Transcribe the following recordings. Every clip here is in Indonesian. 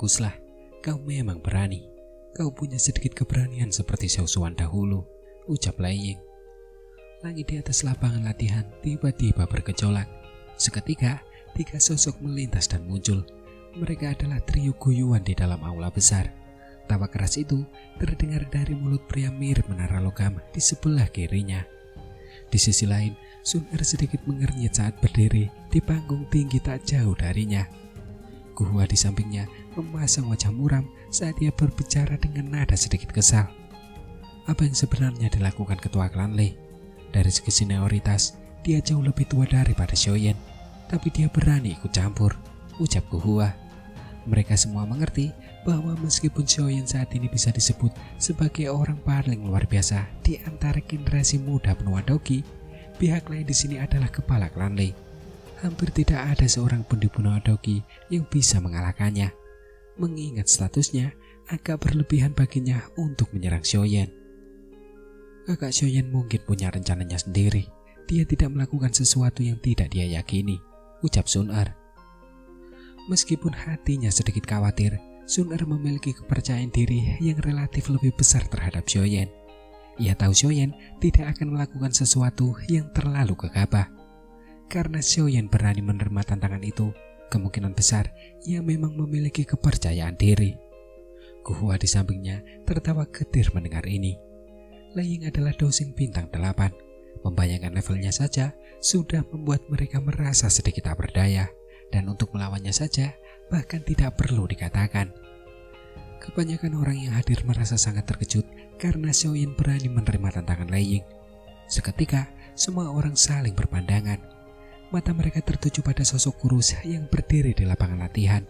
Baguslah, kau memang berani. Kau punya sedikit keberanian seperti Xiaoshuan dahulu, ucap Lei Ying. Langit di atas lapangan latihan tiba-tiba bergejolak. Seketika, 3 sosok melintas dan muncul. Mereka adalah trio Guyuan di dalam aula besar. Tawa keras itu terdengar dari mulut pria mirip menara logam di sebelah kirinya. Di sisi lain, Sun Er sedikit mengernyit saat berdiri di panggung tinggi tak jauh darinya. Gu Hua di sampingnya memasang wajah muram saat ia berbicara dengan nada sedikit kesal. Apa yang sebenarnya dilakukan ketua klan Lei? Dari segi senioritas, dia jauh lebih tua daripada Xiaoyan, tapi dia berani ikut campur, ucap Gu Hua. Mereka semua mengerti bahwa meskipun Xiaoyan saat ini bisa disebut sebagai orang paling luar biasa di antara generasi muda penua Dogi, pihak lain di sini adalah kepala klan Lei. Hampir tidak ada seorang pun di benua Dogi yang bisa mengalahkannya. Mengingat statusnya, agak berlebihan baginya untuk menyerang Xiaoyan. Kakak Xiaoyan mungkin punya rencananya sendiri. Dia tidak melakukan sesuatu yang tidak dia yakini, ucap Sun Er. Meskipun hatinya sedikit khawatir, Sun Er memiliki kepercayaan diri yang relatif lebih besar terhadap Xiaoyan. Ia tahu Xiaoyan tidak akan melakukan sesuatu yang terlalu gegabah. Karena Xiaoyan berani menerima tantangan itu, kemungkinan besar ia memang memiliki kepercayaan diri. Gu Hua di sampingnya tertawa getir mendengar ini. Lei Ying adalah dosing bintang 8. Membayangkan levelnya saja sudah membuat mereka merasa sedikit tak berdaya, dan untuk melawannya saja bahkan tidak perlu dikatakan. Kebanyakan orang yang hadir merasa sangat terkejut karena Xiaoyan berani menerima tantangan Lei Ying. Seketika, semua orang saling berpandangan. Mata mereka tertuju pada sosok kurus yang berdiri di lapangan latihan.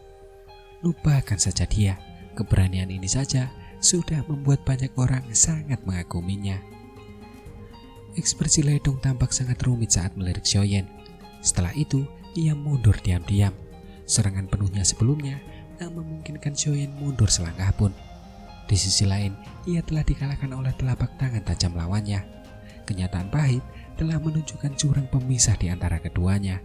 Lupakan saja dia, keberanian ini saja sudah membuat banyak orang sangat mengaguminya. Ekspresi Lei Dong tampak sangat rumit saat melirik Xiaoyan. Setelah itu, ia mundur diam-diam. Serangan penuhnya sebelumnya tak memungkinkan Xiaoyan mundur selangkah pun. Di sisi lain, ia telah dikalahkan oleh telapak tangan tajam lawannya. Kenyataan pahit telah menunjukkan jurang pemisah di antara keduanya.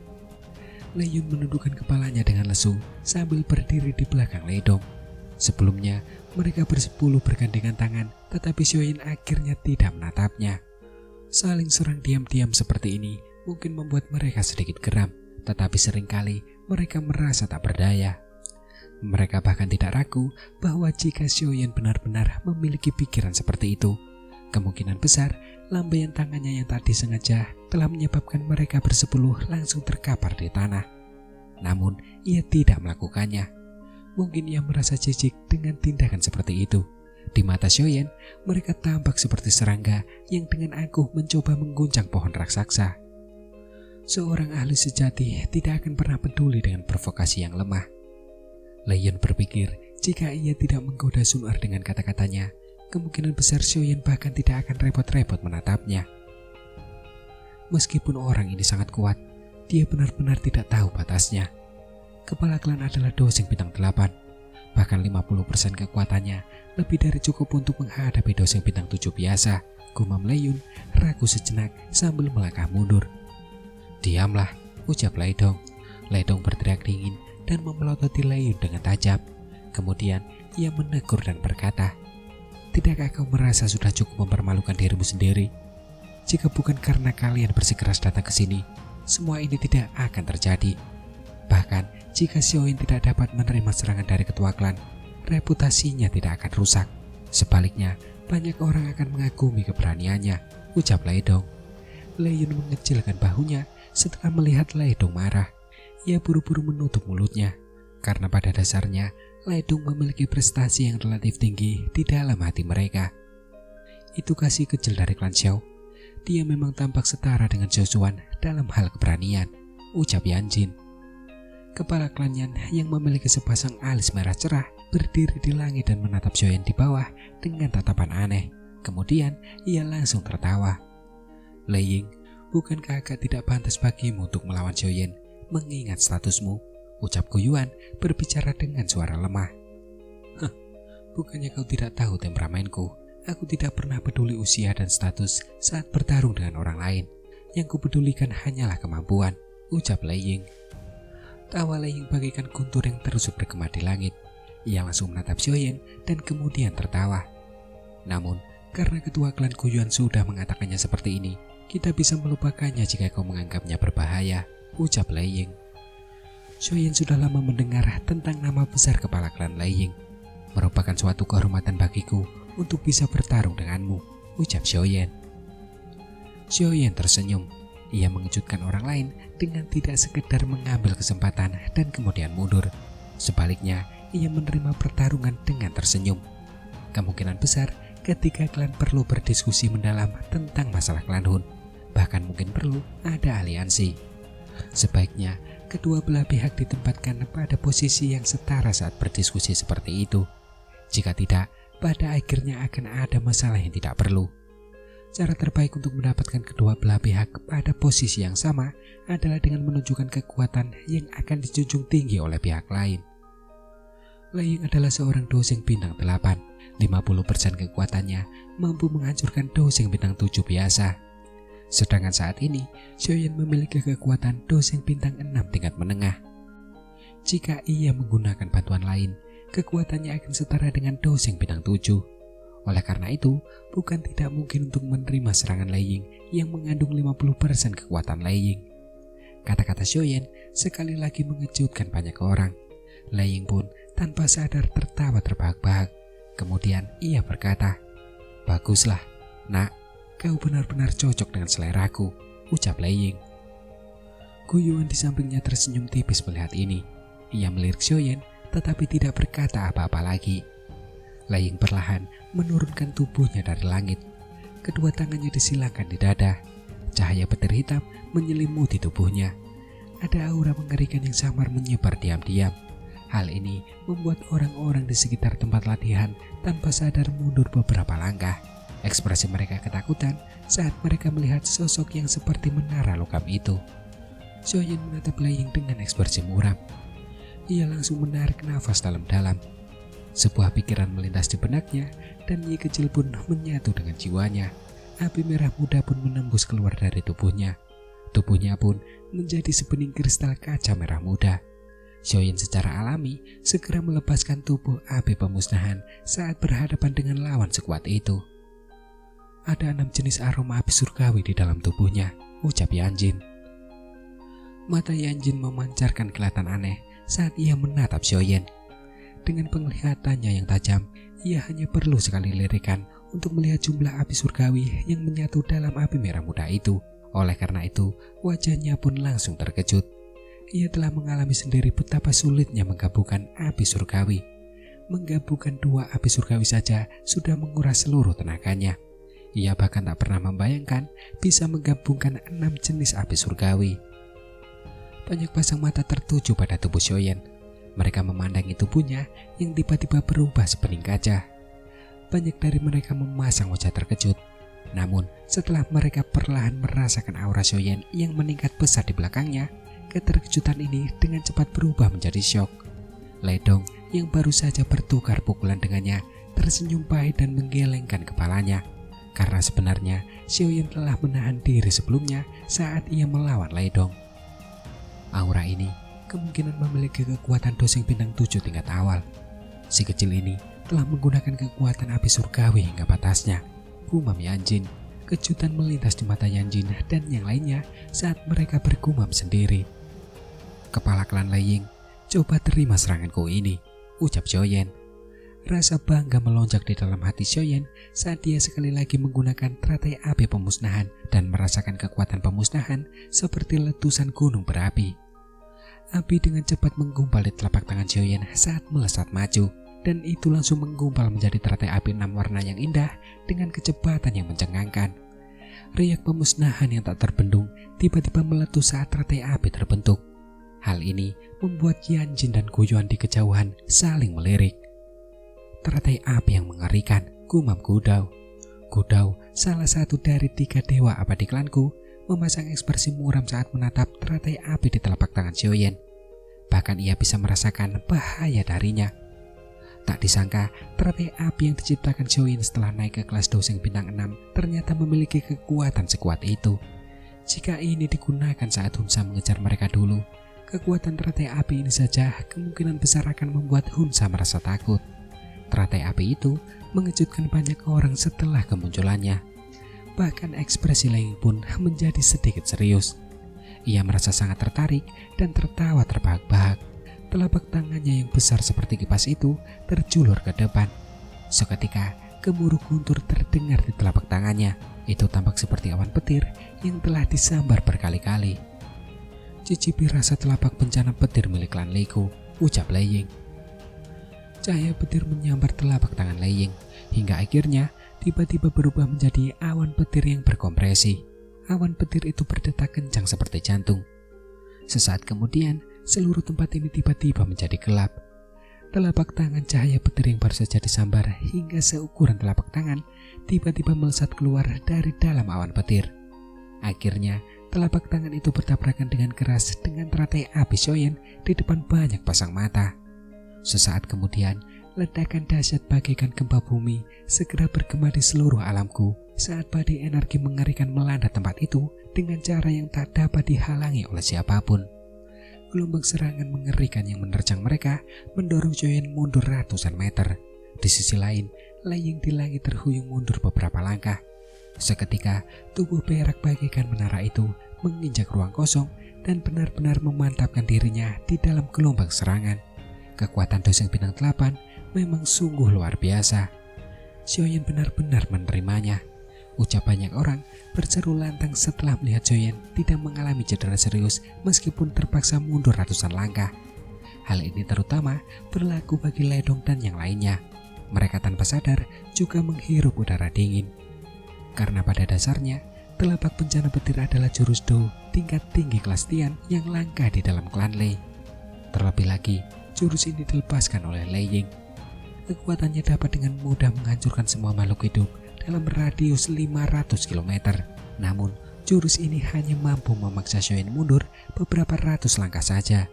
Lei Yun menundukkan kepalanya dengan lesu sambil berdiri di belakang Lei Dong. Sebelumnya, mereka bersepuluh bergandengan tangan, tetapi Xiaoyan akhirnya tidak menatapnya. Saling serang diam-diam seperti ini mungkin membuat mereka sedikit geram, tetapi seringkali mereka merasa tak berdaya. Mereka bahkan tidak ragu bahwa jika Xiaoyan benar-benar memiliki pikiran seperti itu, kemungkinan besar lambaian tangannya yang tak disengaja telah menyebabkan mereka bersepuluh langsung terkapar di tanah. Namun, ia tidak melakukannya. Mungkin ia merasa jijik dengan tindakan seperti itu. Di mata Xiaoyan, mereka tampak seperti serangga yang dengan angkuh mencoba mengguncang pohon raksasa. Seorang ahli sejati tidak akan pernah peduli dengan provokasi yang lemah. Lei Yun berpikir jika ia tidak menggoda Sun Er dengan kata-katanya, kemungkinan besar Xiaoyan bahkan tidak akan repot-repot menatapnya. Meskipun orang ini sangat kuat, dia benar-benar tidak tahu batasnya. Kepala klan adalah dosing bintang 8. Bahkan 50% kekuatannya lebih dari cukup untuk menghadapi dosing bintang 7 biasa, gumam Lei Yun ragu sejenak sambil melangkah mundur. Diamlah, ucap Lei Dong. Lei Dong berteriak dingin dan memelototi Lei Yun dengan tajam. Kemudian ia menegur dan berkata, "Tidakkah kau merasa sudah cukup mempermalukan dirimu sendiri? Jika bukan karena kalian bersikeras datang ke sini, semua ini tidak akan terjadi. Bahkan, jika Xiaoyan tidak dapat menerima serangan dari ketua klan, reputasinya tidak akan rusak. Sebaliknya, banyak orang akan mengagumi keberaniannya," ucap Lei Dong. Lei Yun mengecilkan bahunya setelah melihat Lei Dong marah. Ia buru-buru menutup mulutnya, karena pada dasarnya Lei Dong memiliki prestasi yang relatif tinggi di dalam hati mereka. Itu kasih kecil dari klan Xiao. Dia memang tampak setara dengan Xiaoshuan dalam hal keberanian, ucap Yan Jin. Kepala klannya yang memiliki sepasang alis merah cerah berdiri di langit dan menatap Xiaoyan di bawah dengan tatapan aneh. Kemudian ia langsung tertawa. "Lei Ying, bukankah agak tidak pantas bagimu untuk melawan Xiaoyan mengingat statusmu?" ucap Guyuan berbicara dengan suara lemah. Bukannya kau tidak tahu temperamenku? Aku tidak pernah peduli usia dan status saat bertarung dengan orang lain. Yang kupedulikan hanyalah kemampuan, ucap Lei Ying. Tawa Lei Ying bagaikan guntur yang terus bergema di langit. Ia langsung menatap Xiaoyan dan kemudian tertawa. Namun, karena ketua klan Guyuan sudah mengatakannya seperti ini, kita bisa melupakannya jika kau menganggapnya berbahaya, ucap Lei Ying. Xiaoyan sudah lama mendengar tentang nama besar kepala klan Lei Ying. Merupakan suatu kehormatan bagiku untuk bisa bertarung denganmu, ucap Xiaoyan. Xiaoyan tersenyum. Ia mengejutkan orang lain dengan tidak sekedar mengambil kesempatan dan kemudian mundur. Sebaliknya, ia menerima pertarungan dengan tersenyum. Kemungkinan besar ketika klan perlu berdiskusi mendalam tentang masalah klan Hun, bahkan mungkin perlu ada aliansi. Sebaiknya kedua belah pihak ditempatkan pada posisi yang setara saat berdiskusi seperti itu. Jika tidak, pada akhirnya akan ada masalah yang tidak perlu. Cara terbaik untuk mendapatkan kedua belah pihak pada posisi yang sama adalah dengan menunjukkan kekuatan yang akan dijunjung tinggi oleh pihak lain. Lei Ying adalah seorang doseng bintang 8. 50% kekuatannya mampu menghancurkan doseng bintang 7 biasa. Sedangkan saat ini, Xiaoyan memiliki kekuatan doseng bintang 6 tingkat menengah. Jika ia menggunakan bantuan lain, kekuatannya akan setara dengan doseng bintang 7. Oleh karena itu, bukan tidak mungkin untuk menerima serangan Lei Ying yang mengandung 50% kekuatan Lei Ying. Kata-kata Xiaoyan sekali lagi mengejutkan banyak orang. Lei Ying pun tanpa sadar tertawa terbahak-bahak. Kemudian ia berkata, "Baguslah, nak, kau benar-benar cocok dengan seleraku," ucap Lei Ying. Guyuan di sampingnya tersenyum tipis melihat ini. Ia melirik Xiaoyan tetapi tidak berkata apa-apa lagi. Lei Ying perlahan menurunkan tubuhnya dari langit. Kedua tangannya disilakan di dada. Cahaya petir hitam menyelimuti tubuhnya. Ada aura mengerikan yang samar menyebar diam-diam. Hal ini membuat orang-orang di sekitar tempat latihan tanpa sadar mundur beberapa langkah. Ekspresi mereka ketakutan saat mereka melihat sosok yang seperti menara logam itu. Xiaoyan menatap Lei Ying dengan ekspresi muram. Ia langsung menarik nafas dalam-dalam. Sebuah pikiran melintas di benaknya dan Nyi kecil pun menyatu dengan jiwanya. Api merah muda pun menembus keluar dari tubuhnya. Tubuhnya pun menjadi sebening kristal kaca merah muda. Xiaoyan secara alami segera melepaskan tubuh api pemusnahan saat berhadapan dengan lawan sekuat itu. Ada 6 jenis aroma api surgawi di dalam tubuhnya, ucap Yanjin. Mata Yanjin memancarkan kelihatan aneh saat ia menatap Xiaoyan. Dengan penglihatannya yang tajam, ia hanya perlu sekali lirikan untuk melihat jumlah api surgawi yang menyatu dalam api merah muda itu. Oleh karena itu, wajahnya pun langsung terkejut. Ia telah mengalami sendiri betapa sulitnya menggabungkan api surgawi. Menggabungkan 2 api surgawi saja sudah menguras seluruh tenaganya. Ia bahkan tak pernah membayangkan bisa menggabungkan 6 jenis api surgawi. Banyak pasang mata tertuju pada tubuh Xiaoyan. Mereka memandangi tubuhnya yang tiba-tiba berubah sebening kaca. Banyak dari mereka memasang wajah terkejut. Namun, setelah mereka perlahan merasakan aura Xiaoyan yang meningkat besar di belakangnya, keterkejutan ini dengan cepat berubah menjadi syok. Lei Dong yang baru saja bertukar pukulan dengannya tersenyum pahit dan menggelengkan kepalanya. Karena sebenarnya Xiaoyan telah menahan diri sebelumnya saat ia melawan Lei Dong. Aura ini kemungkinan memiliki kekuatan doseng bintang 7 tingkat awal. Si kecil ini telah menggunakan kekuatan api surgawi hingga batasnya, gumam Yanjin. Kejutan melintas di mata Yanjin dan yang lainnya saat mereka bergumam sendiri. Kepala klan Lei Ying, coba terima seranganku ini, ucap Xiaoyan. Rasa bangga melonjak di dalam hati Xiaoyan saat dia sekali lagi menggunakan teratai api pemusnahan dan merasakan kekuatan pemusnahan seperti letusan gunung berapi. Api dengan cepat menggumpal di telapak tangan Xiaoyan saat melesat maju, dan itu langsung menggumpal menjadi teratai api 6 warna yang indah dengan kecepatan yang mencengangkan. Riak pemusnahan yang tak terbendung tiba-tiba meletus saat teratai api terbentuk. Hal ini membuat Yanjin dan Guyuan di kejauhan saling melirik. Teratai api yang mengerikan, gumam Gudao. Gudao, salah satu dari 3 dewa abadi klanku, memasang ekspresi muram saat menatap teratai api di telapak tangan Xiaoyan. Bahkan ia bisa merasakan bahaya darinya. Tak disangka, teratai api yang diciptakan Xiaoyan setelah naik ke kelas doseng bintang 6 ternyata memiliki kekuatan sekuat itu. Jika ini digunakan saat Hunsa mengejar mereka dulu, Kekuatan teratai api ini saja kemungkinan besar akan membuat Hunsa merasa takut. Teratai api itu mengejutkan banyak orang setelah kemunculannya. Bahkan ekspresi Leying pun menjadi sedikit serius. Ia merasa sangat tertarik dan tertawa terbahak-bahak. Telapak tangannya yang besar seperti kipas itu terjulur ke depan. Seketika gemuruh guntur terdengar di telapak tangannya. Itu tampak seperti awan petir yang telah disambar berkali-kali. "Cicipi rasa telapak bencana petir milik klan Leiku," ucap Leying. Cahaya petir menyambar telapak tangan Leying hingga akhirnya tiba-tiba berubah menjadi awan petir yang berkompresi. Awan petir itu berdetak kencang seperti jantung. Sesaat kemudian, seluruh tempat ini tiba-tiba menjadi gelap. Telapak tangan cahaya petir yang baru saja disambar hingga seukuran telapak tangan tiba-tiba melesat keluar dari dalam awan petir. Akhirnya, telapak tangan itu bertabrakan dengan keras dengan teratai api Shoyen di depan banyak pasang mata. Sesaat kemudian, ledakan dahsyat bagaikan gempa bumi segera bergema di seluruh alamku saat badai energi mengerikan melanda tempat itu dengan cara yang tak dapat dihalangi oleh siapapun. Gelombang serangan mengerikan yang menerjang mereka mendorong Shoyen mundur ratusan meter. Di sisi lain, Leying di langit terhuyung mundur beberapa langkah. Seketika, tubuh perak bagaikan menara itu menginjak ruang kosong dan benar-benar memantapkan dirinya di dalam gelombang serangan. Kekuatan Doseng Bintang 8 memang sungguh luar biasa. Shoyen benar-benar menerimanya. Ucap banyak orang berseru lantang setelah melihat Shoyen tidak mengalami cedera serius meskipun terpaksa mundur ratusan langkah. Hal ini terutama berlaku bagi Ledong dan yang lainnya. Mereka tanpa sadar juga menghirup udara dingin. Karena pada dasarnya, telapak bencana petir adalah jurus Do tingkat tinggi kelas Tian yang langka di dalam klan Lei. Terlebih lagi, jurus ini dilepaskan oleh Leying. Kekuatannya dapat dengan mudah menghancurkan semua makhluk hidup dalam radius 500 km. Namun, jurus ini hanya mampu memaksa Shoyen mundur beberapa ratus langkah saja.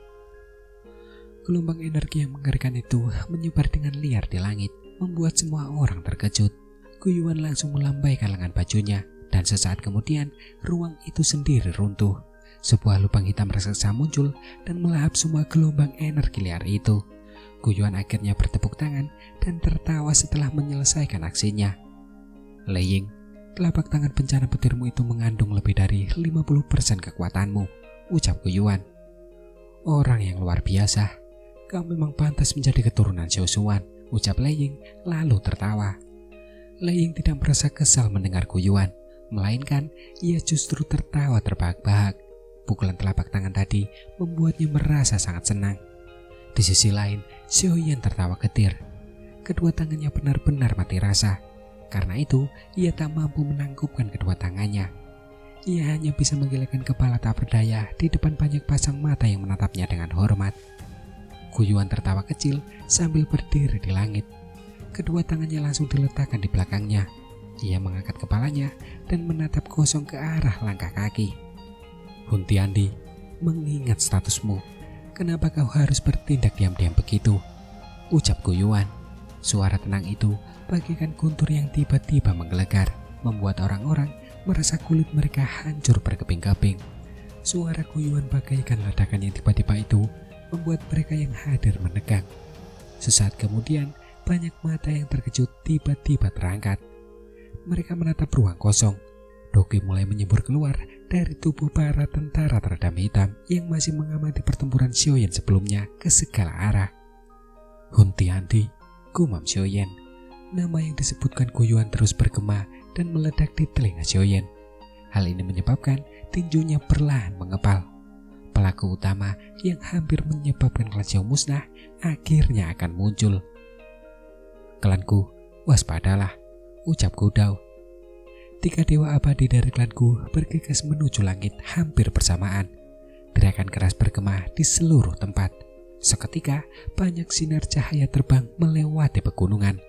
Gelombang energi yang mengerikan itu menyebar dengan liar di langit, membuat semua orang terkejut. Guyuan langsung melambaikan lengan bajunya, dan sesaat kemudian ruang itu sendiri runtuh. Sebuah lubang hitam raksasa muncul dan melahap semua gelombang energi liar itu. Guyuan akhirnya bertepuk tangan dan tertawa setelah menyelesaikan aksinya. "Leying, telapak tangan bencana petirmu itu mengandung lebih dari 50% kekuatanmu," ucap Guyuan. "Orang yang luar biasa. Kau memang pantas menjadi keturunan Xiaoshuan," ucap Leying lalu tertawa. Leying tidak merasa kesal mendengar Guyuan, melainkan ia justru tertawa terbahak-bahak. Pukulan telapak tangan tadi membuatnya merasa sangat senang. Di sisi lain, Shoyen tertawa getir. Kedua tangannya benar-benar mati rasa. Karena itu, ia tak mampu menangkupkan kedua tangannya. Ia hanya bisa menggelengkan kepala tak berdaya di depan banyak pasang mata yang menatapnya dengan hormat. Guyuan tertawa kecil sambil berdiri di langit. Kedua tangannya langsung diletakkan di belakangnya. Ia mengangkat kepalanya dan menatap kosong ke arah langkah kaki. "Huntiandi, mengingat statusmu, kenapa kau harus bertindak diam-diam begitu?" ucap Guyuan. Suara tenang itu bagaikan guntur yang tiba-tiba menggelegar, membuat orang-orang merasa kulit mereka hancur berkeping-keping. Suara Guyuan bagaikan ledakan yang tiba-tiba itu membuat mereka yang hadir menegang. Sesaat kemudian, banyak mata yang terkejut tiba-tiba terangkat. Mereka menatap ruang kosong. Doki mulai menyembur keluar dari tubuh para tentara teredam hitam yang masih mengamati pertempuran Shoyen sebelumnya ke segala arah. "Huntiandi," gumam Shoyen. Nama yang disebutkan Guyuan terus bergema dan meledak di telinga Shoyen. Hal ini menyebabkan tinjunya perlahan mengepal. Pelaku utama yang hampir menyebabkan klan Xiao musnah akhirnya akan muncul. "Klanku, waspadalah," ucap Gudao. 3 dewa abadi dari klanku bergegas menuju langit hampir bersamaan. Teriakan keras bergema di seluruh tempat. Seketika, banyak sinar cahaya terbang melewati pegunungan.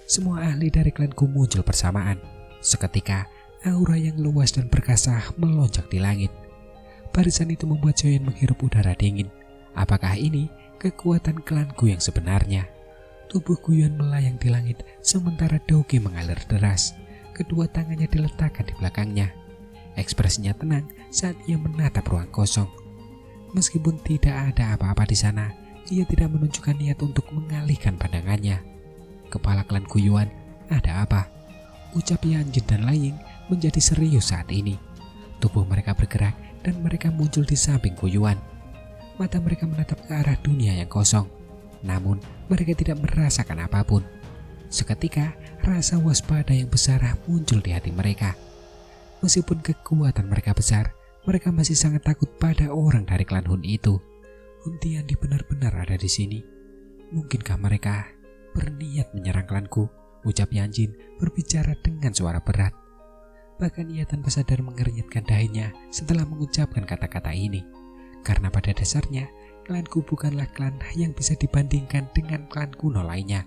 Semua ahli dari klanku muncul bersamaan. Seketika, aura yang luas dan perkasa melonjak di langit. Barisan itu membuat Shoyen menghirup udara dingin. Apakah ini kekuatan klanku yang sebenarnya? Tubuh Guyuan melayang di langit sementara Doki mengalir deras. Kedua tangannya diletakkan di belakangnya. Ekspresinya tenang saat ia menatap ruang kosong. Meskipun tidak ada apa-apa di sana, ia tidak menunjukkan niat untuk mengalihkan pandangannya. Kepala klan Guyuan, ada apa? Ucap Yanjin dan Laying menjadi serius saat ini. Tubuh mereka bergerak dan mereka muncul di samping Guyuan. Mata mereka menatap ke arah dunia yang kosong. Namun mereka tidak merasakan apapun. Seketika rasa waspada yang besar muncul di hati mereka. Meskipun kekuatan mereka besar, mereka masih sangat takut pada orang dari klan Hun itu. Hun Tiandi benar-benar ada di sini. Mungkinkah mereka berniat menyerang klanku? Ucap Yanjin berbicara dengan suara berat. Bahkan ia tanpa sadar mengernyitkan dahinya setelah mengucapkan kata-kata ini. Karena pada dasarnya, klanku bukanlah klan yang bisa dibandingkan dengan klan kuno lainnya.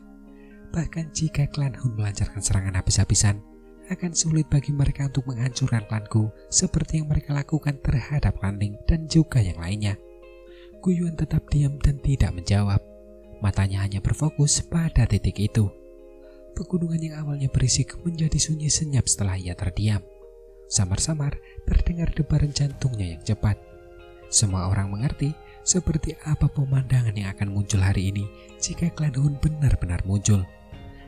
Bahkan jika klan Hun melancarkan serangan habis-habisan, akan sulit bagi mereka untuk menghancurkan klanku seperti yang mereka lakukan terhadap klan Ling dan juga yang lainnya. Guyuan tetap diam dan tidak menjawab. Matanya hanya berfokus pada titik itu. Pegunungan yang awalnya berisik menjadi sunyi senyap setelah ia terdiam. Samar-samar terdengar debaran jantungnya yang cepat. Semua orang mengerti seperti apa pemandangan yang akan muncul hari ini jika klan Hun benar-benar muncul.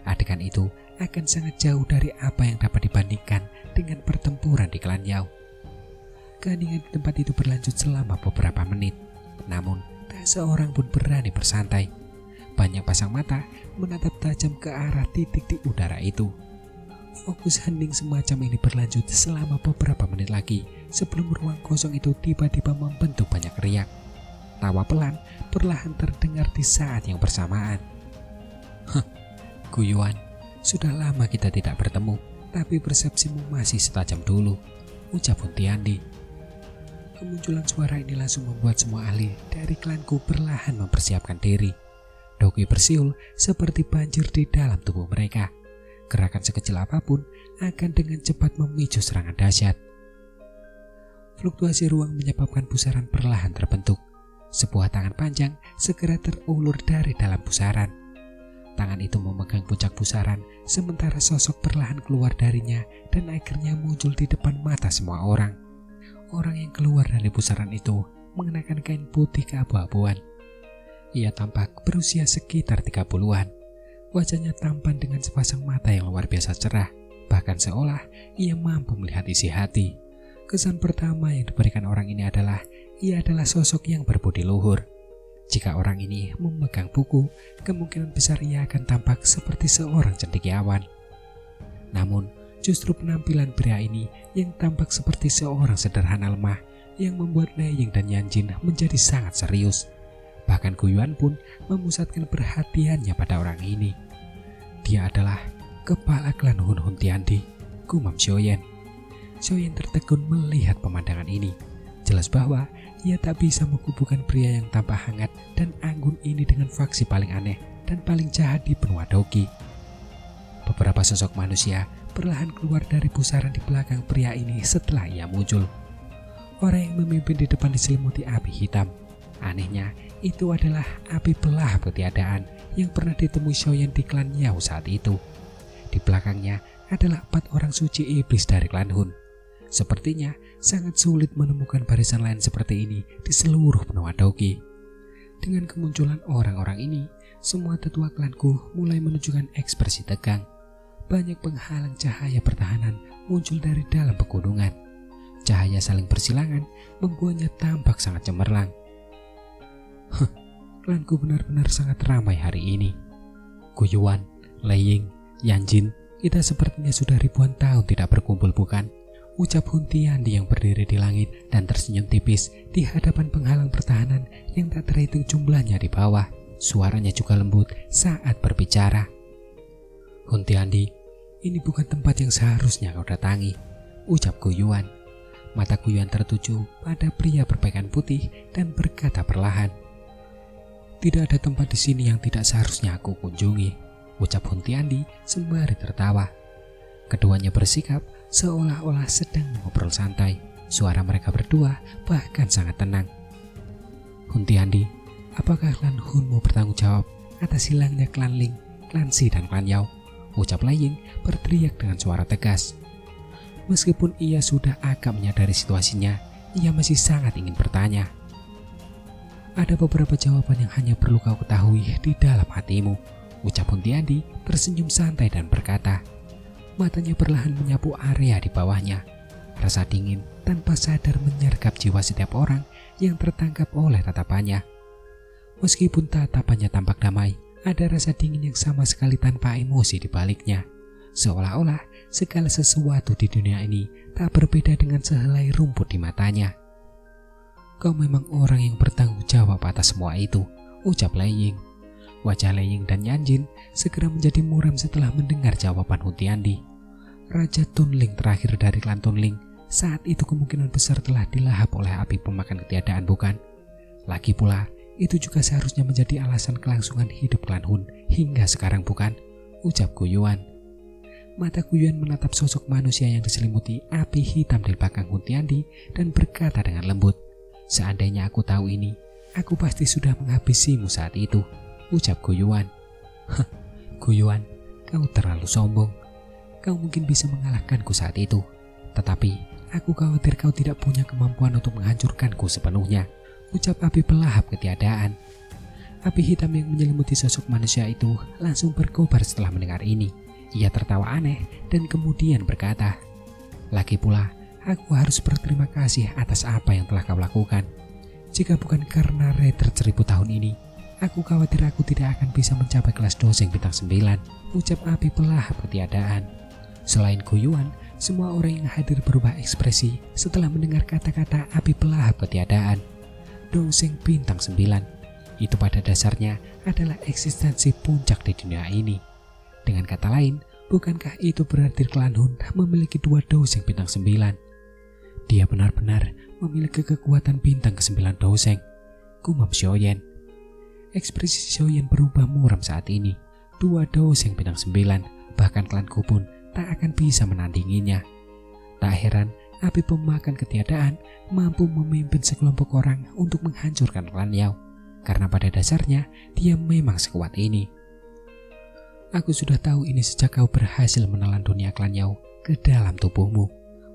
Adegan itu akan sangat jauh dari apa yang dapat dibandingkan dengan pertempuran di klan Yao. Keheningan di tempat itu berlanjut selama beberapa menit. Namun tak seorang pun berani bersantai. Banyak pasang mata menatap tajam ke arah titik di udara itu. Fokus hening semacam ini berlanjut selama beberapa menit lagi sebelum ruang kosong itu tiba-tiba membentuk banyak riak. Tawa pelan perlahan terdengar di saat yang bersamaan. Guyuan, sudah lama kita tidak bertemu, tapi persepsimu masih setajam dulu, ucap Hun Tiandi. Kemunculan suara ini langsung membuat semua ahli dari klanku perlahan mempersiapkan diri. Dogi bersiul seperti banjir di dalam tubuh mereka. Gerakan sekecil apapun akan dengan cepat memicu serangan dahsyat. Fluktuasi ruang menyebabkan pusaran perlahan terbentuk. Sebuah tangan panjang segera terulur dari dalam pusaran. Tangan itu memegang puncak pusaran, sementara sosok perlahan keluar darinya dan akhirnya muncul di depan mata semua orang. Orang yang keluar dari pusaran itu mengenakan kain putih keabu-abuan. Ia tampak berusia sekitar 30-an. Wajahnya tampan dengan sepasang mata yang luar biasa cerah. Bahkan seolah ia mampu melihat isi hati. Kesan pertama yang diberikan orang ini adalah ia adalah sosok yang berbudi luhur. Jika orang ini memegang buku, kemungkinan besar ia akan tampak seperti seorang cendekiawan. Namun, justru penampilan pria ini yang tampak seperti seorang sederhana lemah yang membuat Laying dan Yanjin menjadi sangat serius. Bahkan Guyuan pun memusatkan perhatiannya pada orang ini. Dia adalah kepala klan Hun Tiandi, gumam Xiaoyan. Xiaoyan tertegun melihat pemandangan ini. Jelas bahwa ia tak bisa menghubungkan pria yang tampak hangat dan anggun ini dengan faksi paling aneh dan paling jahat di benua Dogi. Beberapa sosok manusia perlahan keluar dari pusaran di belakang pria ini setelah ia muncul. Orang yang memimpin di depan diselimuti api hitam. Anehnya, itu adalah api pelahap ketiadaan yang pernah ditemui Xiaoyan di klan Yao saat itu. Di belakangnya adalah 4 orang suci iblis dari klan Hun. Sepertinya sangat sulit menemukan barisan lain seperti ini di seluruh benua Dogi. Dengan kemunculan orang-orang ini, semua tetua klanku mulai menunjukkan ekspresi tegang. Banyak penghalang cahaya pertahanan muncul dari dalam pegunungan. Cahaya saling bersilangan membuatnya tampak sangat cemerlang. Klanku benar-benar sangat ramai hari ini. Guyuan, Laying, Yanjin, kita sepertinya sudah ribuan tahun tidak berkumpul, bukan? Ucap Hun Tiandi yang berdiri di langit dan tersenyum tipis di hadapan penghalang pertahanan yang tak terhitung jumlahnya di bawah. Suaranya juga lembut saat berbicara. Hun Tiandi, ini bukan tempat yang seharusnya kau datangi, ucap Guyuan. Mata Guyuan tertuju pada pria berpakaian putih dan berkata perlahan, tidak ada tempat di sini yang tidak seharusnya aku kunjungi, ucap Hun Tiandi sembari tertawa. Keduanya bersikap seolah-olah sedang mengobrol santai. Suara mereka berdua bahkan sangat tenang. Hun Tiandi, apakah klan Hun mau bertanggung jawab atas hilangnya klan Ling, klan Si dan klan Yao? Ucap Laying berteriak dengan suara tegas. Meskipun ia sudah agak menyadari situasinya, ia masih sangat ingin bertanya. Ada beberapa jawaban yang hanya perlu kau ketahui di dalam hatimu, ucap Huntiandi tersenyum santai dan berkata. Matanya perlahan menyapu area di bawahnya. Rasa dingin tanpa sadar menyergap jiwa setiap orang yang tertangkap oleh tatapannya. Meskipun tatapannya tampak damai, ada rasa dingin yang sama sekali tanpa emosi di baliknya. Seolah-olah segala sesuatu di dunia ini tak berbeda dengan sehelai rumput di matanya. Kau memang orang yang bertanggung jawab atas semua itu, ucap Lei Ying. Wajah Lei Ying dan Yanjin segera menjadi muram setelah mendengar jawaban Huntiandi. Raja Tunling terakhir dari klan Tunling saat itu kemungkinan besar telah dilahap oleh api pemakan ketiadaan, bukan? Lagi pula, itu juga seharusnya menjadi alasan kelangsungan hidup klan Hun hingga sekarang, bukan? Ucap Gu Yuan. Mata Gu Yuan menatap sosok manusia yang diselimuti api hitam di belakang Huntiandi dan berkata dengan lembut, seandainya aku tahu ini, aku pasti sudah menghabisimu saat itu, ucap Gu Yuan. Hah, Gu Yuan, kau terlalu sombong. Kau mungkin bisa mengalahkanku saat itu, tetapi aku khawatir kau tidak punya kemampuan untuk menghancurkanku sepenuhnya, ucap api pelahap ketiadaan. Api hitam yang menyelimuti sosok manusia itu langsung berkobar setelah mendengar ini. Ia tertawa aneh dan kemudian berkata, lagi pula, aku harus berterima kasih atas apa yang telah kau lakukan. Jika bukan karena retret 1000 tahun ini, aku khawatir aku tidak akan bisa mencapai kelas doseng bintang 9, ucap api pelahap ketiadaan. Selain Gu Yuan, semua orang yang hadir berubah ekspresi setelah mendengar kata-kata api pelahap ketiadaan. Doseng bintang 9, itu pada dasarnya adalah eksistensi puncak di dunia ini. Dengan kata lain, bukankah itu berarti klan Hun memiliki 2 doseng bintang 9? Dia benar-benar memiliki kekuatan bintang ke-9 doseng, gumam Xiaoyan. Ekspresi Xiaoyan berubah muram saat ini. 2 doseng bintang 9, bahkan klanku pun tak akan bisa menandinginya. Tak heran api pemakan ketiadaan mampu memimpin sekelompok orang untuk menghancurkan klan Yao, karena pada dasarnya dia memang sekuat ini. Aku sudah tahu ini sejak kau berhasil menelan dunia klan Yao ke dalam tubuhmu,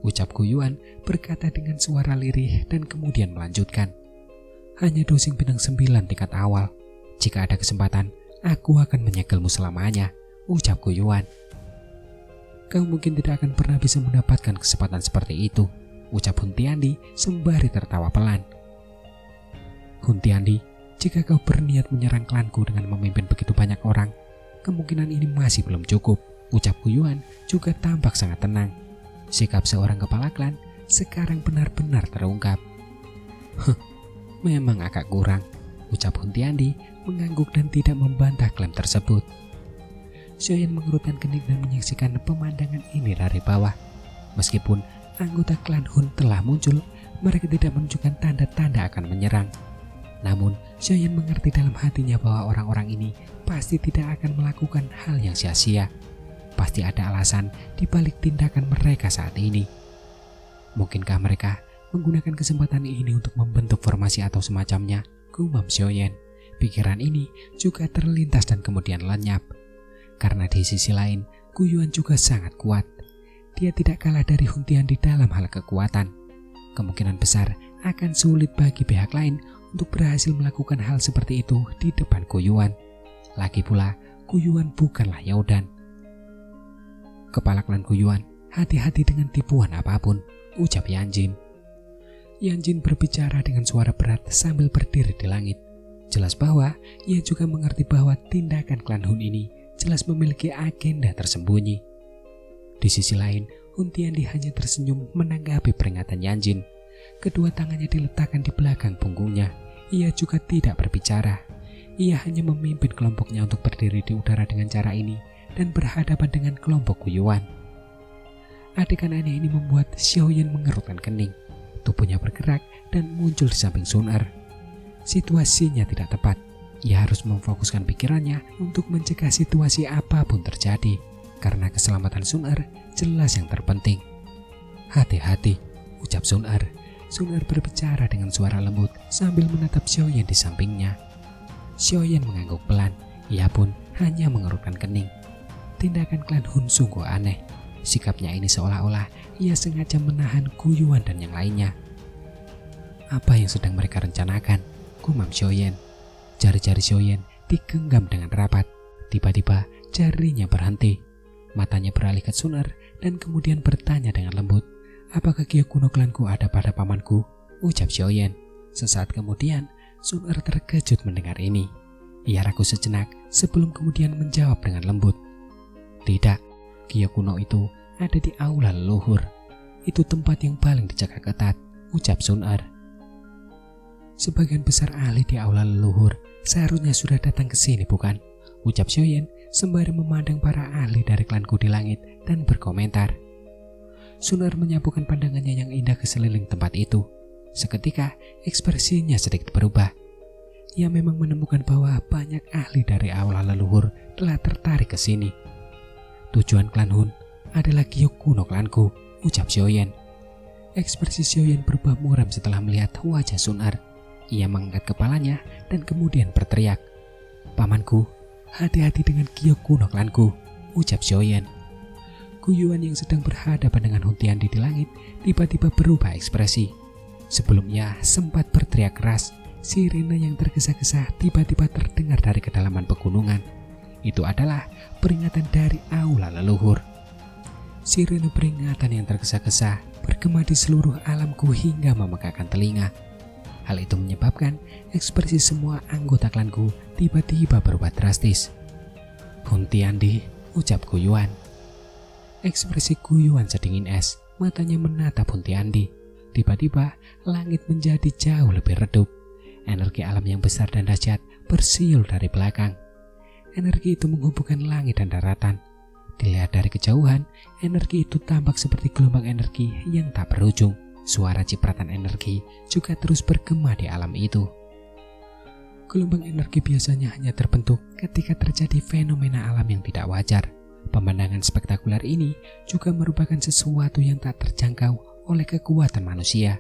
ucap Gu Yuan berkata dengan suara lirih dan kemudian melanjutkan. Hanya dosing bintang 9 tingkat awal. Jika ada kesempatan, aku akan menyegelmu selamanya, ucap Gu Yuan. Kau mungkin tidak akan pernah bisa mendapatkan kesempatan seperti itu, ucap Huntiandi sembari tertawa pelan. Huntiandi, jika kau berniat menyerang klanku dengan memimpin begitu banyak orang, kemungkinan ini masih belum cukup, ucap Gu Yuan juga tampak sangat tenang. Sikap seorang kepala klan sekarang benar-benar terungkap. Memang agak kurang, ucap Huntiandi mengangguk dan tidak membantah klaim tersebut. Xiaoyan mengerutkan kening dan menyaksikan pemandangan ini dari bawah. Meskipun anggota klan Hun telah muncul, mereka tidak menunjukkan tanda-tanda akan menyerang. Namun, Xiaoyan mengerti dalam hatinya bahwa orang-orang ini pasti tidak akan melakukan hal yang sia-sia. Pasti ada alasan di balik tindakan mereka saat ini. Mungkinkah mereka menggunakan kesempatan ini untuk membentuk formasi atau semacamnya, gumam Xiaoyan. Pikiran ini juga terlintas dan kemudian lenyap. Karena di sisi lain, Gu Yuan juga sangat kuat. Dia tidak kalah dari Huntiandi dalam hal kekuatan. Kemungkinan besar akan sulit bagi pihak lain untuk berhasil melakukan hal seperti itu di depan Gu Yuan. Lagi pula, Gu Yuan bukanlah Yaodan. Kepala klan Gu Yuan, hati-hati dengan tipuan apapun, ucap Yanjin. Yanjin berbicara dengan suara berat sambil berdiri di langit. Jelas bahwa ia juga mengerti bahwa tindakan klan Hun ini jelas memiliki agenda tersembunyi. Di sisi lain, Huntiandi hanya tersenyum menanggapi peringatan Yanjin. Kedua tangannya diletakkan di belakang punggungnya. Ia juga tidak berbicara. Ia hanya memimpin kelompoknya untuk berdiri di udara dengan cara ini dan berhadapan dengan kelompok Gu Yuan. Adegan aneh ini membuat Xiaoyan mengerutkan kening. Tubuhnya bergerak dan muncul di samping Sun Er. Situasinya tidak tepat. Ia harus memfokuskan pikirannya untuk mencegah situasi apapun terjadi, karena keselamatan Sun Er jelas yang terpenting. Hati-hati, ucap Sun Er. Sun Er berbicara dengan suara lembut sambil menatap Xiaoyan di sampingnya. Xiaoyan mengangguk pelan, ia pun hanya mengerutkan kening. Tindakan klan Hun sungguh aneh. Sikapnya ini seolah-olah ia sengaja menahan Gu Yuan dan yang lainnya. Apa yang sedang mereka rencanakan? gumam Xiaoyan. Jari-jari Xiaoyan digenggam dengan rapat. Tiba-tiba jarinya berhenti. Matanya beralih ke Sun Er dan kemudian bertanya dengan lembut, "Apakah Gyo kuno klanku ada pada pamanku?" ucap Xiaoyan. Sesaat kemudian Sun Er terkejut mendengar ini. Ia ragu sejenak sebelum kemudian menjawab dengan lembut, "Tidak, Gyo kuno itu ada di aula leluhur. Itu tempat yang paling dijaga ketat," ucap Sun Er. "Sebagian besar ahli di aula leluhur seharusnya sudah datang ke sini, bukan?" ucap Xiaoyan sembari memandang para ahli dari klanku di langit dan berkomentar. Sun Er menyapukan pandangannya yang indah ke seliling tempat itu. Seketika ekspresinya sedikit berubah. Ia memang menemukan bahwa banyak ahli dari aula leluhur telah tertarik ke sini. "Tujuan klan Hun adalah Gyo kuno klanku," ucap Xiaoyan. Ekspresi Xiaoyan berubah muram setelah melihat wajah Sun Er. Ia mengangkat kepalanya dan kemudian berteriak, "Pamanku, hati-hati dengan Gyo kuno klanku," ucap Xiaoyan. Guyuan yang sedang berhadapan dengan Hun Tiandi di langit tiba-tiba berubah ekspresi. Sebelum ia sempat berteriak keras, sirene yang tergesa-gesa tiba-tiba terdengar dari kedalaman pegunungan. Itu adalah peringatan dari aula leluhur. Sirene peringatan yang tergesa-gesa bergema di seluruh alamku hingga memegahkan telinga. Hal itu menyebabkan ekspresi semua anggota klanku tiba-tiba berubah drastis. "Hun Tiandi," ucap Guyuan. Ekspresi Guyuan sedingin es, matanya menatap Hun Tiandi. Tiba-tiba langit menjadi jauh lebih redup. Energi alam yang besar dan dahsyat bersiul dari belakang. Energi itu menghubungkan langit dan daratan. Dilihat dari kejauhan, energi itu tampak seperti gelombang energi yang tak berujung. Suara cipratan energi juga terus bergema di alam itu. Gelombang energi biasanya hanya terbentuk ketika terjadi fenomena alam yang tidak wajar. Pemandangan spektakuler ini juga merupakan sesuatu yang tak terjangkau oleh kekuatan manusia.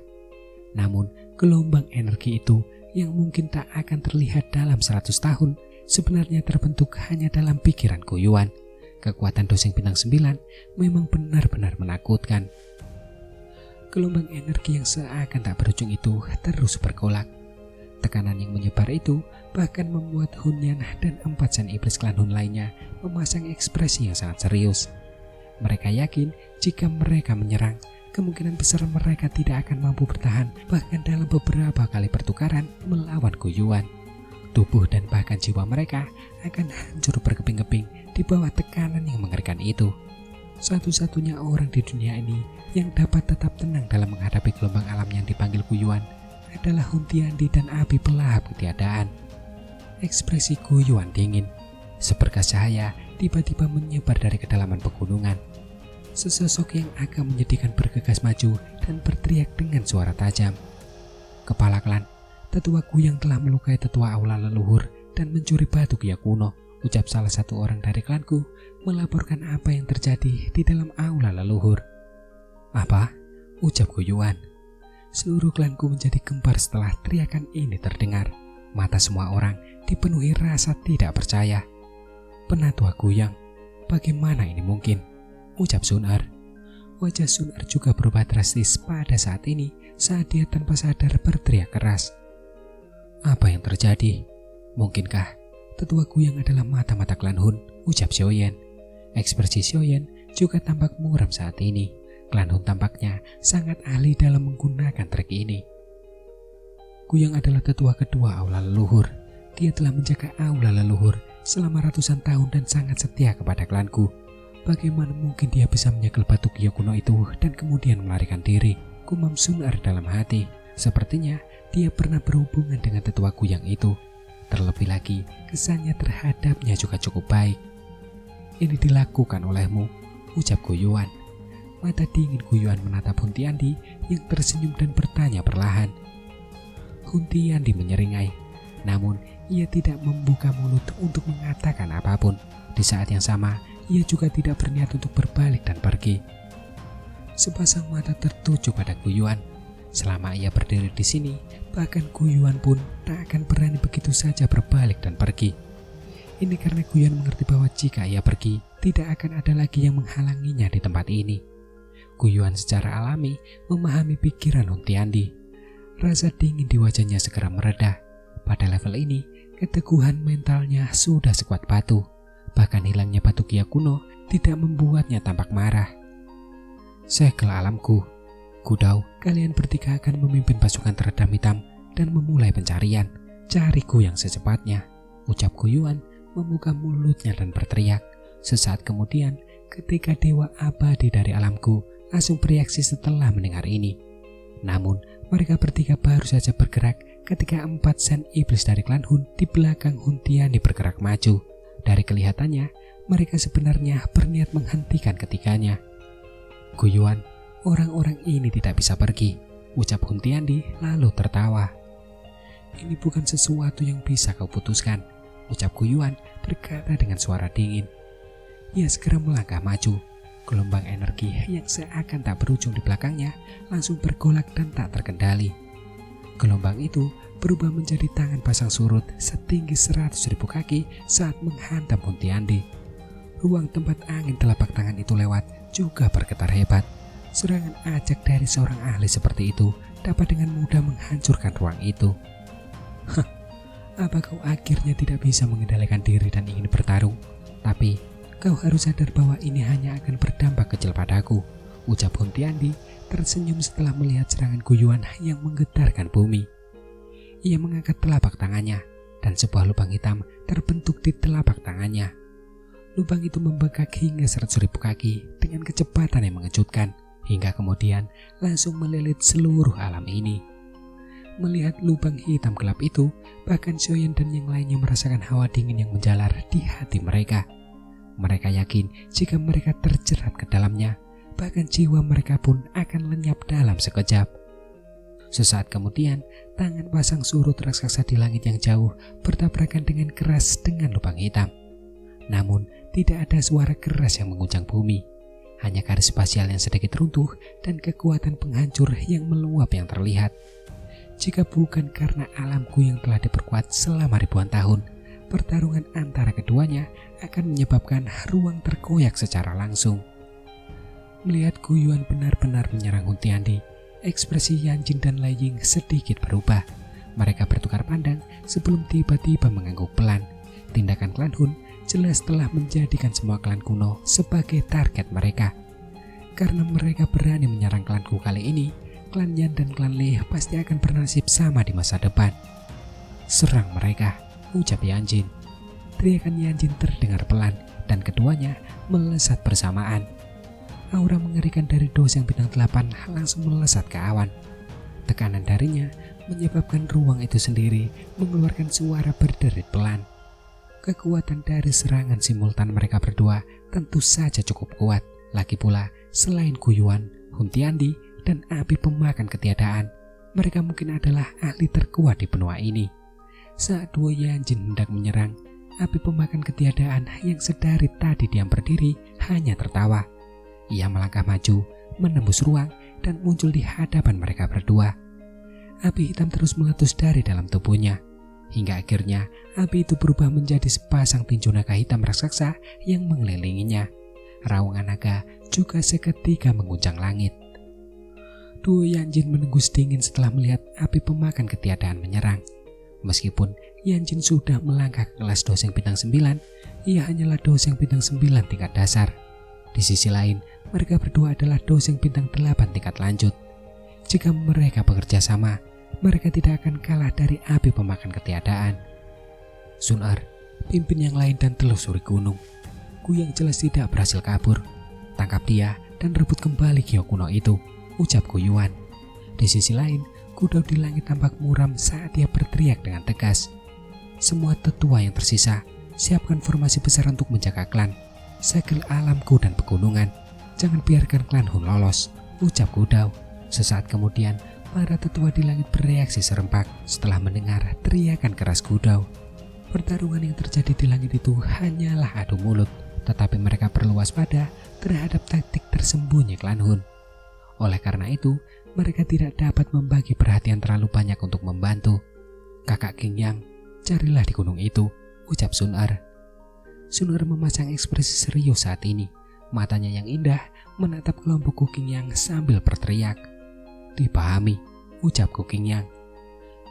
Namun, gelombang energi itu yang mungkin tak akan terlihat dalam 100 tahun sebenarnya terbentuk hanya dalam pikiran Guyuan. Kekuatan Doseng Bintang 9 memang benar-benar menakutkan. Gelombang energi yang seakan tak berujung itu terus bergolak. Tekanan yang menyebar itu bahkan membuat Hunyan dan 4 sen iblis klan Hun lainnya memasang ekspresi yang sangat serius. Mereka yakin jika mereka menyerang, kemungkinan besar mereka tidak akan mampu bertahan bahkan dalam beberapa kali pertukaran melawan Guyuan. Tubuh dan bahkan jiwa mereka akan hancur berkeping-keping di bawah tekanan yang mengerikan itu. Satu-satunya orang di dunia ini yang dapat tetap tenang dalam menghadapi gelombang alam yang dipanggil Guyuan adalah Hun Tiandi dan api pelahap ketiadaan. Ekspresi Guyuan dingin. Seberkas cahaya tiba-tiba menyebar dari kedalaman pegunungan. Sesosok yang agak menyedihkan bergegas maju dan berteriak dengan suara tajam. "Kepala klan, tetuaku yang telah melukai tetua aula leluhur dan mencuri batu Gyo kuno," ucap salah satu orang dari klanku melaporkan apa yang terjadi di dalam aula leluhur. "Apa?" ucap Guyuan. Seluruh klanku menjadi gempar setelah teriakan ini terdengar. Mata semua orang dipenuhi rasa tidak percaya. "Penatua Guyang, bagaimana ini mungkin?" ucap Sun Er. Wajah Sun Er juga berubah drastis pada saat ini saat dia tanpa sadar berteriak keras. "Apa yang terjadi? Mungkinkah tetua Guyang adalah mata-mata klan Hun?" ucap Xiaoyan. Ekspresi Xiaoyan juga tampak muram saat ini. Klan Hun tampaknya sangat ahli dalam menggunakan trik ini. Guyang adalah tetua kedua aula leluhur. Dia telah menjaga aula leluhur selama ratusan tahun dan sangat setia kepada klanku. Bagaimana mungkin dia bisa menyegel batu Gyo kuno itu dan kemudian melarikan diri? Gumam Sun Er dalam hati. Sepertinya dia pernah berhubungan dengan tetua Guyang itu. Terlebih lagi, kesannya terhadapnya juga cukup baik. "Ini dilakukan olehmu," ucap Guyuan. Mata dingin Guyuan menatap Hun Tiandi yang tersenyum dan bertanya perlahan. Hun Tiandi menyeringai, namun ia tidak membuka mulut untuk mengatakan apapun. Di saat yang sama, ia juga tidak berniat untuk berbalik dan pergi. Sepasang mata tertuju pada Guyuan. Selama ia berdiri di sini, bahkan Guyuan pun tak akan berani begitu saja berbalik dan pergi. Ini karena Guyuan mengerti bahwa jika ia pergi, tidak akan ada lagi yang menghalanginya di tempat ini. Guyuan secara alami memahami pikiran Hun Tiandi. Rasa dingin di wajahnya segera mereda. Pada level ini, keteguhan mentalnya sudah sekuat batu. Bahkan hilangnya batu Kia kuno tidak membuatnya tampak marah. Segel alamku, Kudau, kalian bertiga akan memimpin pasukan teredam hitam dan memulai pencarian. Cariku yang secepatnya, ucap Guyuan membuka mulutnya dan berteriak. Sesaat kemudian, ketika dewa abadi dari alamku langsung bereaksi setelah mendengar ini. Namun, mereka bertiga baru saja bergerak ketika 4 sen iblis dari klan Hun di belakang Hun Tiandi bergerak maju. Dari kelihatannya, mereka sebenarnya berniat menghentikan ketiganya. Guyuan, orang-orang ini tidak bisa pergi, ucap Hun Tiandi lalu tertawa. Ini bukan sesuatu yang bisa kau putuskan, ucap Guyuan berkata dengan suara dingin. Ia segera melangkah maju. Gelombang energi yang seakan tak berujung di belakangnya langsung bergolak dan tak terkendali. Gelombang itu berubah menjadi tangan pasang surut setinggi 100.000 kaki saat menghantam Hun Tiandi. Ruang tempat angin telapak tangan itu lewat juga bergetar hebat. Serangan ajak dari seorang ahli seperti itu dapat dengan mudah menghancurkan ruang itu. Apa kau akhirnya tidak bisa mengendalikan diri dan ingin bertarung? Tapi kau harus sadar bahwa ini hanya akan berdampak kecil padaku, ucap Hun Tiandi tersenyum setelah melihat serangan Guyuan yang menggetarkan bumi. Ia mengangkat telapak tangannya dan sebuah lubang hitam terbentuk di telapak tangannya. Lubang itu membengkak hingga 100.000 kaki dengan kecepatan yang mengejutkan, hingga kemudian langsung melilit seluruh alam ini. Melihat lubang hitam gelap itu, bahkan Xiaoyan dan yang lainnya merasakan hawa dingin yang menjalar di hati mereka. Mereka yakin jika mereka terjerat ke dalamnya, bahkan jiwa mereka pun akan lenyap dalam sekejap. Sesaat kemudian, tangan pasang surut raksasa di langit yang jauh bertabrakan dengan keras dengan lubang hitam. Namun, tidak ada suara keras yang mengguncang bumi. Hanya garis spasial yang sedikit runtuh dan kekuatan penghancur yang meluap yang terlihat. Jika bukan karena alamku yang telah diperkuat selama ribuan tahun, pertarungan antara keduanya akan menyebabkan ruang terkoyak secara langsung. Melihat Guyuan benar-benar menyerang Hun Tiandi, ekspresi Yanjin dan Lei Ying sedikit berubah. Mereka bertukar pandang sebelum tiba-tiba mengangguk pelan. Tindakan klan Hun jelas telah menjadikan semua klan kuno sebagai target mereka. Karena mereka berani menyerang klanku kali ini, klan Yan dan klan Lei pasti akan bernasib sama di masa depan. Serang mereka, ucap Yanjin. Teriakan Yanjin terdengar pelan dan keduanya melesat bersamaan. Aura mengerikan dari doseng bintang 8 langsung melesat ke awan. Tekanan darinya menyebabkan ruang itu sendiri mengeluarkan suara berderit pelan. Kekuatan dari serangan simultan mereka berdua tentu saja cukup kuat. Lagi pula, selain Guyuan, Hun Tiandi, dan api pemakan ketiadaan, mereka mungkin adalah ahli terkuat di benua ini. Saat dua Yanjin hendak menyerang, api pemakan ketiadaan yang sedari tadi diam berdiri hanya tertawa. Ia melangkah maju, menembus ruang, dan muncul di hadapan mereka berdua. Api hitam terus meletus dari dalam tubuhnya, hingga akhirnya api itu berubah menjadi sepasang tinju naga hitam raksasa yang mengelilinginya. Raungan naga juga seketika mengguncang langit. Dua Yanjin menengus dingin setelah melihat api pemakan ketiadaan menyerang. Meskipun Yanjin sudah melangkah ke kelas doseng bintang 9, ia hanyalah doseng bintang 9 tingkat dasar. Di sisi lain, mereka berdua adalah doseng bintang 8 tingkat lanjut. Jika mereka bekerja sama, mereka tidak akan kalah dari api pemakan ketiadaan. Sun-Er, pimpin yang lain dan telusuri gunung. Ku yang jelas tidak berhasil kabur. Tangkap dia dan rebut kembali Gio kuno itu, ucap Guyuan. Di sisi lain, Kudau di langit tampak muram saat dia berteriak dengan tegas. Semua tetua yang tersisa, siapkan formasi besar untuk menjaga klan. Segel alamku dan pegunungan. Jangan biarkan klan Hun lolos, ucap Kudau. Sesaat kemudian, para tetua di langit bereaksi serempak setelah mendengar teriakan keras Kudau. Pertarungan yang terjadi di langit itu hanyalah adu mulut, tetapi mereka perlu waspada terhadap taktik tersembunyi klan Hun. Oleh karena itu, mereka tidak dapat membagi perhatian terlalu banyak untuk membantu. Kakak King Yang, carilah di gunung itu, ucap Sun-Er. Sun-Er memasang ekspresi serius saat ini. Matanya yang indah menatap kelompok King Yang sambil berteriak. Dipahami, ucap King Yang.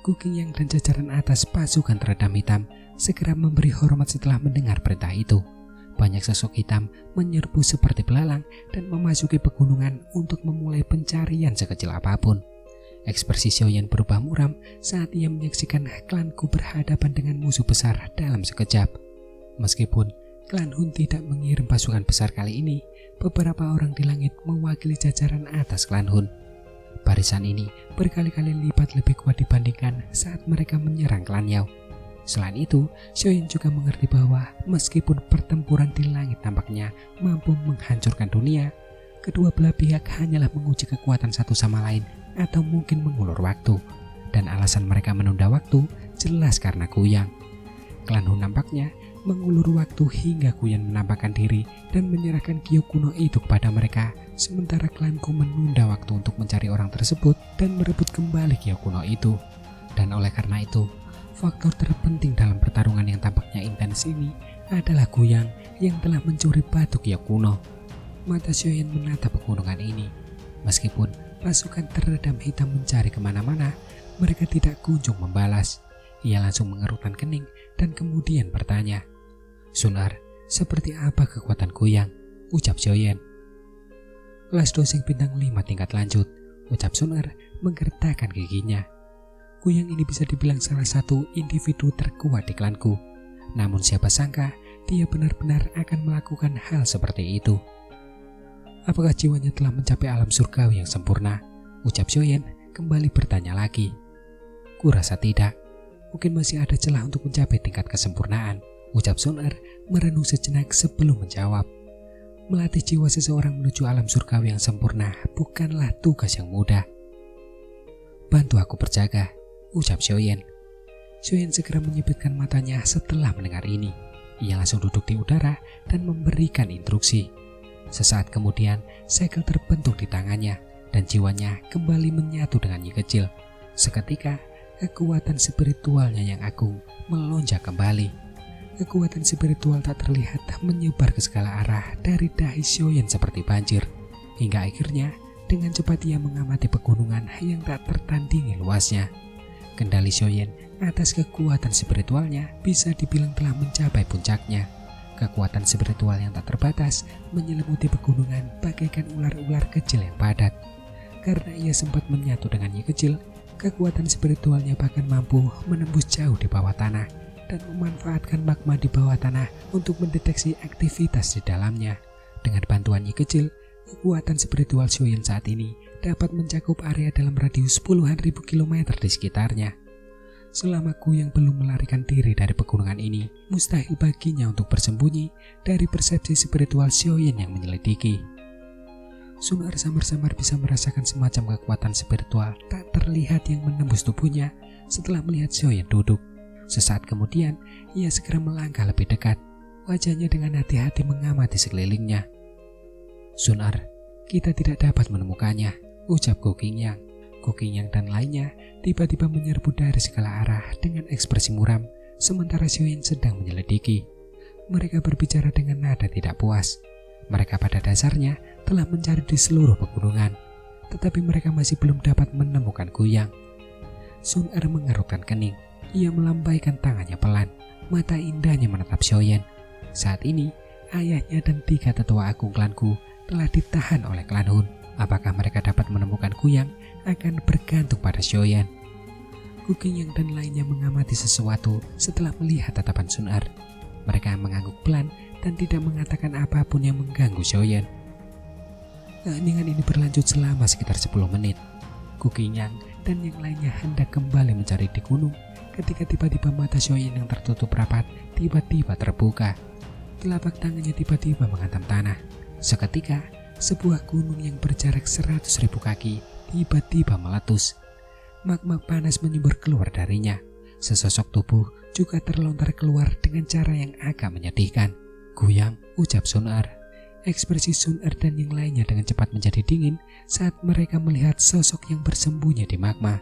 Gu Qingyang dan jajaran atas pasukan teredam hitam segera memberi hormat setelah mendengar perintah itu. Banyak sosok hitam menyerbu seperti belalang dan memasuki pegunungan untuk memulai pencarian sekecil apapun. Ekspresi Xiaoyan berubah muram saat ia menyaksikan klan Gu berhadapan dengan musuh besar dalam sekejap. Meskipun klan Hun tidak mengirim pasukan besar kali ini, beberapa orang di langit mewakili jajaran atas klan Hun. Barisan ini berkali-kali lipat lebih kuat dibandingkan saat mereka menyerang klan Yao. Selain itu, Xiaoyan juga mengerti bahwa meskipun pertempuran di langit tampaknya mampu menghancurkan dunia, kedua belah pihak hanyalah menguji kekuatan satu sama lain atau mungkin mengulur waktu. Dan alasan mereka menunda waktu jelas karena Guiyang. Klan Hun nampaknya mengulur waktu hingga Guiyang menampakkan diri dan menyerahkan kiok kuno itu kepada mereka, sementara klan Gu menunda waktu untuk mencari orang tersebut dan merebut kembali kiok kuno itu. Dan oleh karena itu, faktor terpenting dalam pertarungan yang tampaknya intens ini adalah Guiyang yang telah mencuri batu kiok kuno. Mata Xiaoyan menatap pegunungan ini. Meskipun pasukan teredam hitam mencari kemana-mana, mereka tidak kunjung membalas. Ia langsung mengerutkan kening dan kemudian bertanya, "Sun-Er, seperti apa kekuatan Guiyang?" ucap Xiaoyan. "Kelas dosing bintang 5 tingkat lanjut," ucap Sun-Er menggertakkan giginya. Guiyang ini bisa dibilang salah satu individu terkuat di klanku. Namun siapa sangka dia benar-benar akan melakukan hal seperti itu. "Apakah jiwanya telah mencapai alam surgawi yang sempurna?" ucap Xiaoyan kembali bertanya lagi. "Kurasa tidak. Mungkin masih ada celah untuk mencapai tingkat kesempurnaan," ucap Sun-Er merenung sejenak sebelum menjawab. "Melatih jiwa seseorang menuju alam surgawi yang sempurna bukanlah tugas yang mudah." "Bantu aku berjaga," ucap Xiaoyan. Xiaoyan segera menyipitkan matanya setelah mendengar ini. Ia langsung duduk di udara dan memberikan instruksi. Sesaat kemudian, segel terbentuk di tangannya dan jiwanya kembali menyatu dengan Nyi kecil. Seketika, kekuatan spiritualnya yang agung melonjak kembali. Kekuatan spiritual tak terlihat menyebar ke segala arah dari dahi Xiaoyan seperti banjir. Hingga akhirnya, dengan cepat ia mengamati pegunungan yang tak tertandingi luasnya. Kendali Xiaoyan atas kekuatan spiritualnya bisa dibilang telah mencapai puncaknya. Kekuatan spiritual yang tak terbatas menyelimuti pegunungan bagaikan ular-ular kecil yang padat. Karena ia sempat menyatu dengan Nyi kecil, kekuatan spiritualnya bahkan mampu menembus jauh di bawah tanah dan memanfaatkan magma di bawah tanah untuk mendeteksi aktivitas di dalamnya. Dengan bantuan Nyi kecil, kekuatan spiritual Xiaoyan saat ini dapat mencakup area dalam radius puluhan ribu kilometer di sekitarnya. Selama Guiyang belum melarikan diri dari pegunungan ini, mustahil baginya untuk bersembunyi dari persepsi spiritual Xiaoyan yang menyelidiki. Sun-Er samar-samar bisa merasakan semacam kekuatan spiritual tak terlihat yang menembus tubuhnya setelah melihat Xiaoyan duduk. Sesaat kemudian, ia segera melangkah lebih dekat, wajahnya dengan hati-hati mengamati sekelilingnya. "Sun-Er, kita tidak dapat menemukannya," ucap Gu Qingyang. Gu Qingyang dan lainnya tiba-tiba menyerbu dari segala arah dengan ekspresi muram, sementara Xiaoyan sedang menyelidiki. Mereka berbicara dengan nada tidak puas. Mereka pada dasarnya telah mencari di seluruh pegunungan, tetapi mereka masih belum dapat menemukan Guiyang. Sun-Er mengerutkan kening. Ia melambaikan tangannya pelan. Mata indahnya menatap Xiaoyan. Saat ini, ayahnya dan 3 tetua agung klanku telah ditahan oleh klan Hun. Apakah mereka dapat menemukan Guiyang akan bergantung pada Xiaoyan. Gu Qingyang dan lainnya mengamati sesuatu setelah melihat tatapan Sun-Er. Mereka mengangguk pelan dan tidak mengatakan apapun yang mengganggu Xiaoyan. Keheningan ini berlanjut selama sekitar 10 menit. Gu Qingyang dan yang lainnya hendak kembali mencari di gunung ketika tiba-tiba mata Xiaoyan yang tertutup rapat tiba-tiba terbuka. Telapak tangannya tiba-tiba menghantam tanah. Seketika, sebuah gunung yang berjarak 100.000 kaki tiba-tiba meletus. Magma panas menyembur keluar darinya. Sesosok tubuh juga terlontar keluar dengan cara yang agak menyedihkan. "Guiyang," ucap Sun-Er. Ekspresi Sun-Er dan yang lainnya dengan cepat menjadi dingin saat mereka melihat sosok yang bersembunyi di magma.